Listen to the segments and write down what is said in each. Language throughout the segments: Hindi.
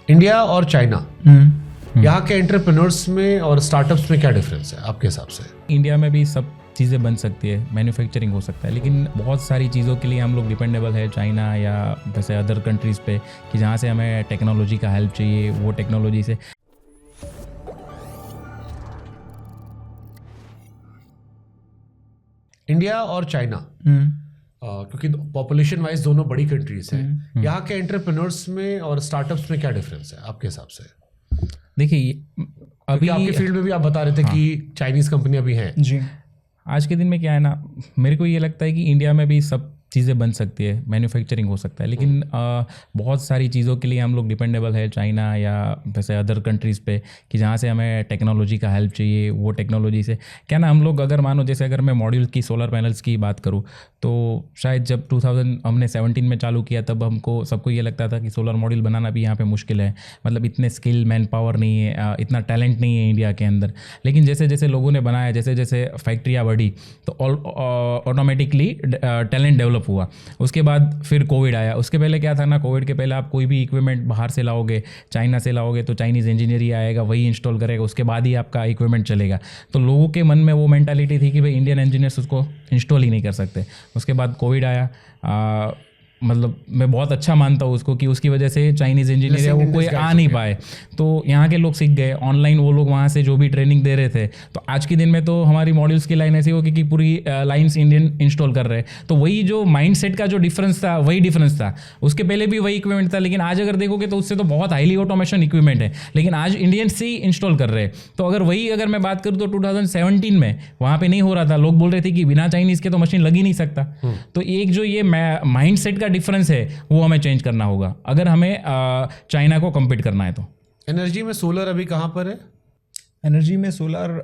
इंडिया और चाइना, यहाँ के एंटरप्रेन्योर्स में और स्टार्टअप्स में क्या डिफरेंस है आपके हिसाब से? इंडिया में भी सब चीज़ें बन सकती है, मैन्युफैक्चरिंग हो सकता है, लेकिन बहुत सारी चीज़ों के लिए हम लोग डिपेंडेबल है चाइना या जैसे अदर कंट्रीज़ पे, कि जहाँ से हमें टेक्नोलॉजी का हेल्प चाहिए वो टेक्नोलॉजी से। इंडिया और चाइना, क्योंकि पॉपुलेशन वाइज दोनों बड़ी कंट्रीज हैं, यहाँ के एंटरप्रेन्योर्स में और स्टार्टअप्स में क्या डिफरेंस है आपके हिसाब से? देखिए अभी आपके फील्ड में भी आप बता रहे थे कि चाइनीज कंपनियां भी हैं जी। आज के दिन में क्या है ना, मेरे को ये लगता है कि इंडिया में भी सब चीज़ें बन सकती है, मैन्युफैक्चरिंग हो सकता है, लेकिन बहुत सारी चीज़ों के लिए हम लोग डिपेंडेबल है चाइना या वैसे अदर कंट्रीज़ पे, कि जहाँ से हमें टेक्नोलॉजी का हेल्प चाहिए वो टेक्नोलॉजी से। क्या ना, हम लोग अगर मानो जैसे अगर मैं मॉड्यूल की सोलर पैनल्स की बात करूँ तो शायद जब 2017 में चालू किया तब हमको सबको ये लगता था कि सोलर मॉड्यूल बनाना भी यहाँ पे मुश्किल है, मतलब इतने स्किल मैन पावर नहीं है, इतना टैलेंट नहीं है इंडिया के अंदर। लेकिन जैसे जैसे लोगों ने बनाया, जैसे जैसे फैक्ट्रियाँ बढ़ी तो ऑटोमेटिकली टैलेंट डेवलप हुआ। उसके बाद फिर कोविड आया। उसके पहले क्या था ना, कोविड के पहले आप कोई भी इक्विपमेंट बाहर से लाओगे, चाइना से लाओगे तो चाइनीज़ इंजीनियर ही आएगा, वही इंस्टॉल करेगा, उसके बाद ही आपका इक्विपमेंट चलेगा। तो लोगों के मन में वो मेंटालिटी थी कि भाई इंडियन इंजीनियर्स उसको इंस्टॉल ही नहीं कर सकते। उसके बाद कोविड आया, मतलब मैं बहुत अच्छा मानता हूँ उसको कि उसकी वजह से चाइनीज़ इंजीनियर है वो कोई आ नहीं पाए, तो यहाँ के लोग सीख गए ऑनलाइन, वो लोग वहाँ से जो भी ट्रेनिंग दे रहे थे। तो आज के दिन में तो हमारी मॉड्यूल्स की लाइन ऐसी होगी कि पूरी लाइन्स इंडियन इंस्टॉल कर रहे हैं। तो वही जो माइंडसेट का जो डिफरेंस था वही डिफरेंस था। उसके पहले भी वही इक्विपमेंट था, लेकिन आज अगर देखोगे तो उससे तो बहुत हाईली ऑटोमेशन इक्विपमेंट है, लेकिन आज इंडियन्स ही इंस्टॉल कर रहे हैं। तो अगर मैं बात करूँ तो 2017 में वहाँ पर नहीं हो रहा था, लोग बोल रहे थे कि बिना चाइनीज़ के तो मशीन लग ही नहीं सकता। तो एक जो ये माइंडसेट का डिफरेंस है वो हमें चेंज करना होगा अगर हमें चाइना को कम्पीट करना है। तो एनर्जी में सोलर अभी कहाँ पर है? एनर्जी में सोलर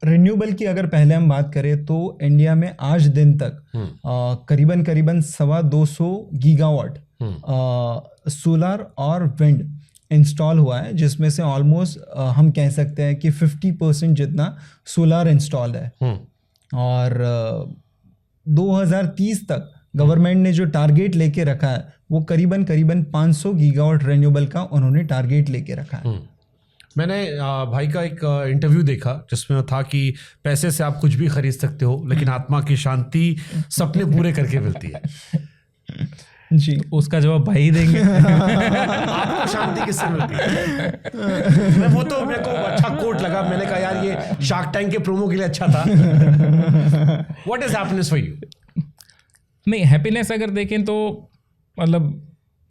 रिन्यूएबल की अगर पहले हम बात करें तो इंडिया में आज दिन तक करीबन 250 गीगावाट सोलर और विंड इंस्टॉल हुआ है, जिसमें से ऑलमोस्ट हम कह सकते हैं कि 50% जितना सोलर इंस्टॉल है। और 2030 तक गवर्नमेंट ने जो टारगेट लेके रखा है वो करीबन 500 गीगावाट रिन्यूएबल का उन्होंने टारगेट लेके रखा है। मैंने भाई का एक इंटरव्यू देखा जिसमें था कि पैसे से आप कुछ भी खरीद सकते हो, लेकिन आत्मा की शांति सपने पूरे करके मिलती है। जी, तो उसका जवाब भाई देंगे। आपको शांति किससे मिलती है? वो तो मेरे को अच्छा कोट लगा, मैंने कहा यार ये शार्क टैंक के प्रोमो के लिए अच्छा था। What is happiness for you? नहीं, हैप्पीनेस अगर देखें तो मतलब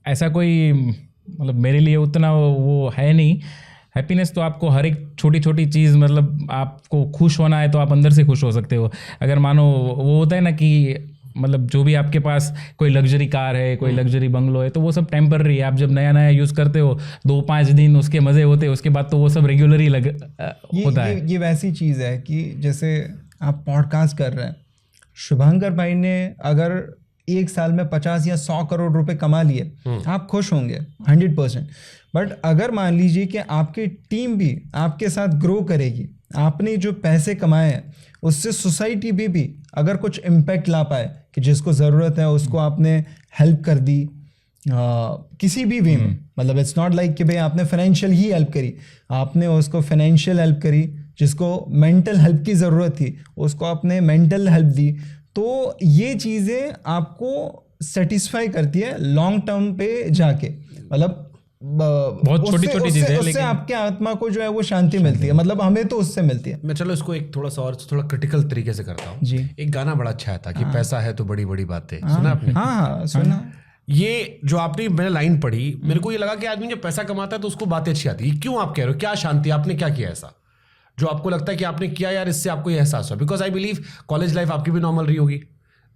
ऐसा कोई मतलब मेरे लिए उतना वो है नहीं। हैप्पीनेस तो आपको हर एक छोटी छोटी चीज़, मतलब आपको खुश होना है तो आप अंदर से खुश हो सकते हो। अगर मानो वो होता है ना कि मतलब जो भी आपके पास कोई लग्जरी कार है, कोई लग्जरी बंगलो है, तो वो सब टेम्पररी है। आप जब नया नया यूज़ करते हो 2-5 दिन उसके मज़े होते हैं, उसके बाद तो वो सब रेगुलर ही होता है। ये वैसी चीज़ है कि जैसे आप पॉडकास्ट कर रहे हैं, शुभंकर भाई ने अगर एक साल में 50 या 100 करोड़ रुपए कमा लिए, आप खुश होंगे 100%। बट अगर मान लीजिए कि आपकी टीम भी आपके साथ ग्रो करेगी, आपने जो पैसे कमाए हैं उससे सोसाइटी भी अगर कुछ इम्पैक्ट ला पाए, कि जिसको ज़रूरत है उसको आपने हेल्प कर दी किसी भी वे में, मतलब इट्स नॉट लाइक कि भाई आपने फाइनेंशियल ही हेल्प करी, आपने उसको फाइनेंशियल हेल्प करी, जिसको मेंटल हेल्प की ज़रूरत थी उसको आपने मेंटल हेल्प दी, तो ये चीज़ें आपको सेटिस्फाई करती है लॉन्ग टर्म पे जाके। मतलब बहुत छोटी छोटी चीज़ें, उससे आपके आत्मा को जो है वो शांति मिलती है, मतलब हमें तो उससे मिलती है। मैं चलो इसको एक थोड़ा क्रिटिकल तरीके से करता हूँ जी। एक गाना बड़ा अच्छा था कि पैसा है तो बड़ी बड़ी बातें, सुना आपने? हाँ सुना। ये जो आपने मैंने लाइन पढ़ी, मेरे को ये लगा कि आदमी जब पैसा कमाता है तो उसको बातें अच्छी आती है। क्यों आप कह रहे हो, क्या शांति, आपने क्या किया ऐसा जो आपको लगता है कि आपने किया यार इससे आपको ये एहसास हुआ? Because I believe college life आपकी भी नॉर्मल रही होगी,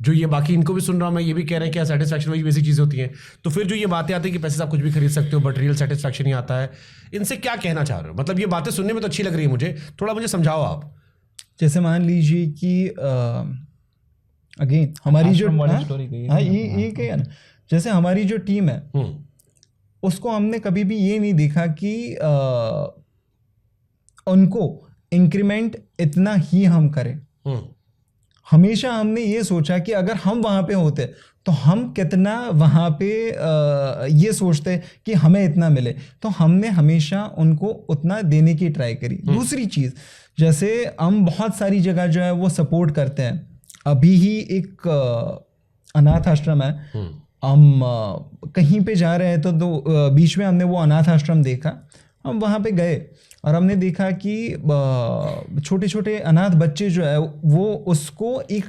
जो ये बाकी इनको भी सुन रहा हूँ मैं, ये भी कह रहे हैं कि सेटिस्फैक्शन वही बेसिक चीज़ होती है। तो फिर जो ये बातें आती है कि पैसे से आप कुछ भी खरीद सकते हो बट रियल सेटिस्फैक्शन ही आता है, इनसे क्या कहना चाह रहे हो? मतलब ये बातें सुनने में तो अच्छी लग रही है मुझे, थोड़ा मुझे समझाओ आप। जैसे मान लीजिए कि अगेन हमारी जो ये जैसे हमारी जो टीम है उसको हमने कभी भी ये नहीं देखा कि उनको इंक्रीमेंट इतना ही हम करें। हमेशा हमने ये सोचा कि अगर हम वहाँ पे होते तो हम कितना वहाँ पे ये सोचते कि हमें इतना मिले, तो हमने हमेशा उनको उतना देने की ट्राई करी। दूसरी चीज़, जैसे हम बहुत सारी जगह जो है वो सपोर्ट करते हैं। अभी ही एक अनाथ आश्रम है, हम कहीं पे जा रहे हैं तो बीच में हमने वो अनाथ आश्रम देखा। हम वहाँ पे गए और हमने देखा कि छोटे छोटे अनाथ बच्चे जो है वो उसको एक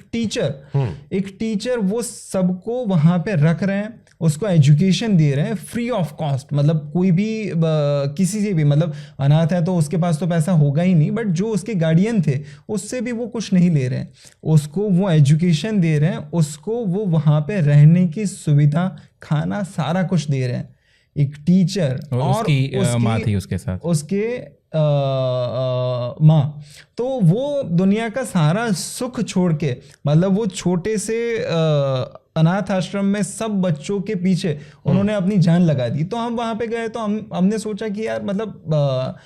टीचर वो सबको वहाँ पे रख रहे हैं, उसको एजुकेशन दे रहे हैं फ्री ऑफ कॉस्ट। मतलब कोई भी किसी से भी, मतलब अनाथ है तो उसके पास तो पैसा होगा ही नहीं, बट जो उसके गार्डियन थे उससे भी वो कुछ नहीं ले रहे हैं, उसको वो एजुकेशन दे रहे हैं, उसको वो वहाँ पे रहने की सुविधा, खाना, सारा कुछ दे रहे हैं। एक टीचर और उसकी माँ थी उसके साथ, उसके माँ, तो वो दुनिया का सारा सुख छोड़ के, मतलब वो छोटे से अनाथ आश्रम में सब बच्चों के पीछे उन्होंने अपनी जान लगा दी। तो हम वहाँ पे गए तो हमने सोचा कि यार मतलब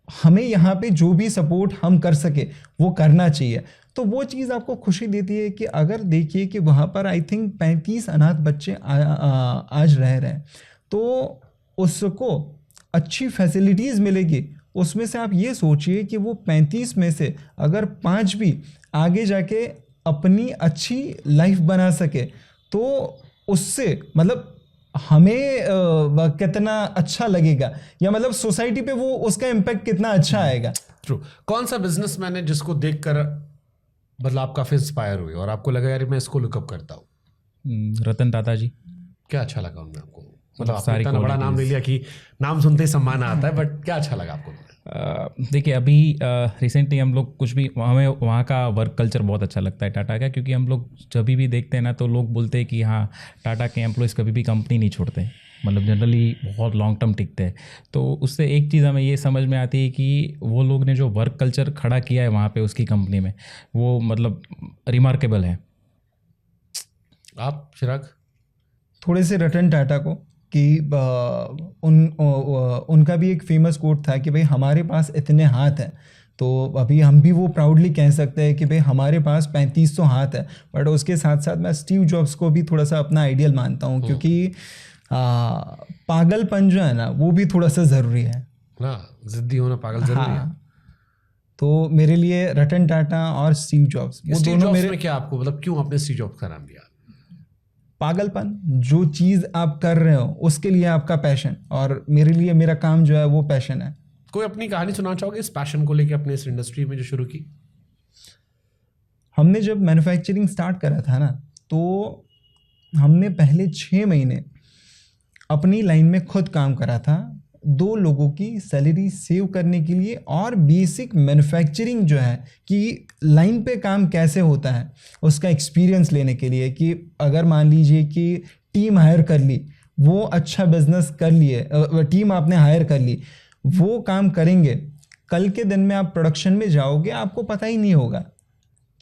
हमें यहाँ पे जो भी सपोर्ट हम कर सके वो करना चाहिए। तो वो चीज़ आपको खुशी देती है कि अगर देखिए कि वहाँ पर आई थिंक 35 अनाथ बच्चे आज रह रहे हैं, तो उसको अच्छी फैसिलिटीज़ मिलेगी। उसमें से आप ये सोचिए कि वो 35 में से अगर 5 भी आगे जाके अपनी अच्छी लाइफ बना सके, तो उससे मतलब हमें कितना अच्छा लगेगा, या मतलब सोसाइटी पे वो उसका इम्पैक्ट कितना अच्छा आएगा। ट्रू। कौन सा बिजनेसमैन है जिसको देखकर मतलब आप काफी इंस्पायर हुए और आपको लगा यार मैं इसको लुकअप करता हूँ? रतन टाटा जी। क्या अच्छा लगा उनमें आपको? मतलब आपने सारी इतना बड़ा नाम ले लिया कि नाम सुनते ही सम्मान आता है, बट क्या अच्छा लगा आपको? देखिए अभी रिसेंटली हम लोग कुछ भी, हमें वहाँ का वर्क कल्चर बहुत अच्छा लगता है टाटा का, क्योंकि हम लोग जब भी देखते हैं ना तो लोग बोलते हैं कि हाँ टाटा के एम्प्लॉयज़ कभी भी कंपनी नहीं छोड़ते, मतलब जनरली बहुत लॉन्ग टर्म टिकते हैं। तो उससे एक चीज़ हमें ये समझ में आती है कि वो लोग ने जो वर्क कल्चर खड़ा किया है वहाँ पे उसकी कंपनी में, वो मतलब रिमार्केबल है। आप चिराग? थोड़े से रतन टाटा को कि उनका भी एक फेमस कोट था कि भाई हमारे पास इतने हाथ हैं, तो अभी हम भी वो प्राउडली कह सकते हैं कि भाई हमारे पास 3500 हाथ है। बट उसके साथ साथ मैं स्टीव जॉब्स को भी थोड़ा सा अपना आइडियल मानता हूँ, क्योंकि पागलपन जो है ना वो भी थोड़ा सा ज़रूरी है ना, जिद्दी होना पागल जरूरी है। तो मेरे लिए रतन टाटा और स्टीव जॉब्स, वो दोनों मेरे। में क्या आपको मतलब क्यों आपने स्टीव जॉब्स का नाम लिया? पागलपन, जो चीज़ आप कर रहे हो उसके लिए आपका पैशन, और मेरे लिए मेरा काम जो है वो पैशन है। कोई अपनी कहानी सुनाना चाहोगे इस पैशन को लेके अपने इस इंडस्ट्री में जो शुरू की? हमने जब मैन्युफैक्चरिंग स्टार्ट करा था ना, तो हमने पहले 6 महीने अपनी लाइन में खुद काम करा था, 2 लोगों की सैलरी सेव करने के लिए, और बेसिक मैन्युफैक्चरिंग जो है कि लाइन पे काम कैसे होता है उसका एक्सपीरियंस लेने के लिए। कि अगर मान लीजिए कि टीम हायर कर ली, वो अच्छा बिजनेस कर लिए, टीम आपने हायर कर ली, वो काम करेंगे, कल के दिन में आप प्रोडक्शन में जाओगे आपको पता ही नहीं होगा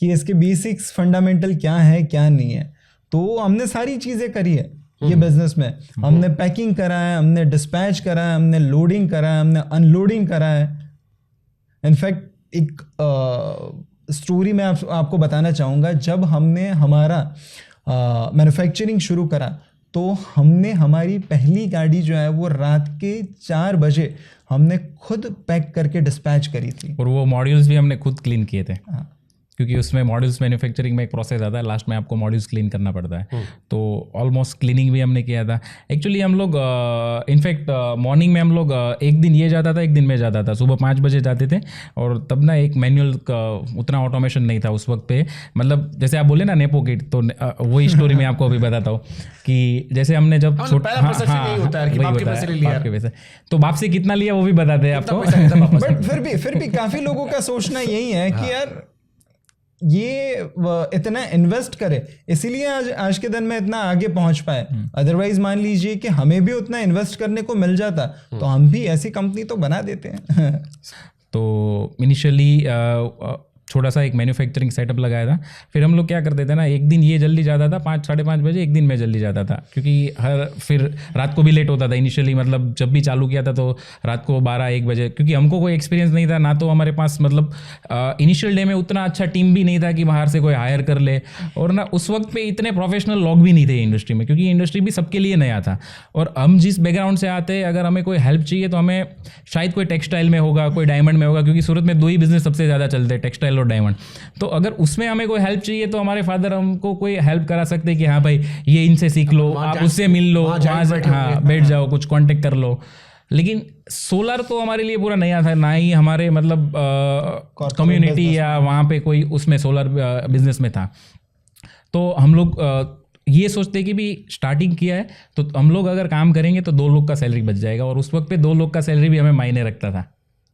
कि इसके बेसिक्स फंडामेंटल क्या है क्या नहीं है। तो हमने सारी चीज़ें करी है ये बिजनेस में। हमने पैकिंग करा है, हमने डिस्पैच करा है, हमने लोडिंग करा है, हमने अनलोडिंग करा है। इनफैक्ट एक स्टोरी मैं आपको बताना चाहूँगा। जब हमने हमारा मैन्युफैक्चरिंग शुरू करा तो हमने हमारी पहली गाड़ी जो है वो रात के 4 बजे हमने खुद पैक करके डिस्पैच करी थी, और वो मॉड्यूल्स भी हमने खुद क्लीन किए थे। क्योंकि उसमें मॉड्यूल्स मैन्युफैक्चरिंग में एक प्रोसेस आता है, लास्ट में आपको मॉड्यूल्स क्लीन करना पड़ता है, तो ऑलमोस्ट क्लीनिंग भी हमने किया था। एक्चुअली हम लोग इनफैक्ट मॉर्निंग में हम लोग एक दिन ये जाता था, एक दिन में जाता था। सुबह 5 बजे जाते थे, और तब ना एक मैनुअल का उतना ऑटोमेशन नहीं था उस वक्त पे। मतलब जैसे आप बोले ना नेपो किट, तो वही स्टोरी मैं आपको अभी बताता हूँ कि जैसे हमने जब तो बाप से कितना लिया वो भी बताते हैं आपको। बट फिर भी काफ़ी लोगों का सोचना यही है कि यार ये इतना इन्वेस्ट करे इसीलिए आज के दिन में इतना आगे पहुंच पाए। अदरवाइज मान लीजिए कि हमें भी उतना इन्वेस्ट करने को मिल जाता तो हम भी ऐसी कंपनी तो बना देते हैं। तो इनिशियली छोटा सा एक मैन्युफैक्चरिंग सेटअप लगाया था। फिर हम लोग क्या करते थे ना, एक दिन ये जल्दी जाता था 5 साढ़े 5 बजे, एक दिन मैं जल्दी जाता था, क्योंकि फिर रात को भी लेट होता था इनिशियली, मतलब जब भी चालू किया था तो रात को 12-1 बजे, क्योंकि हमको कोई एक्सपीरियंस नहीं था ना, तो हमारे पास मतलब इनिशियल डे में उतना अच्छा टीम भी नहीं था कि बाहर से कोई हायर कर ले, और ना उस वक्त पे इतने प्रोफेशनल लोग भी नहीं थे इंडस्ट्री में, क्योंकि इंडस्ट्री भी सबके लिए नया था। और हम जिस बैकग्राउंड से आते, अगर हमें कोई हेल्प चाहिए तो हमें शायद कोई टेक्सटाइल में होगा, कोई डायमंड में होगा, क्योंकि सूरत में 2 ही बिजनेस सबसे ज़्यादा चलते हैं, टेक्सटाइल और डायमंड। तो अगर उसमें हमें कोई हेल्प चाहिए तो हमारे फादर हमको कोई हेल्प करा सकते हैं कि हाँ भाई ये इनसे सीख लो, आप उससे मिल लो, वहाँ से हाँ बैठ जाओ, कुछ कांटेक्ट कर लो। लेकिन सोलर तो हमारे लिए पूरा नया था, ना ही हमारे मतलब कम्युनिटी या वहाँ पे कोई उसमें सोलर बिजनेस में था। तो हम लोग ये सोचते कि भी स्टार्टिंग किया है तो हम लोग अगर काम करेंगे तो 2 लोग का सैलरी बच जाएगा, और उस वक्त पे 2 लोग का सैलरी भी हमें मायने रखता था।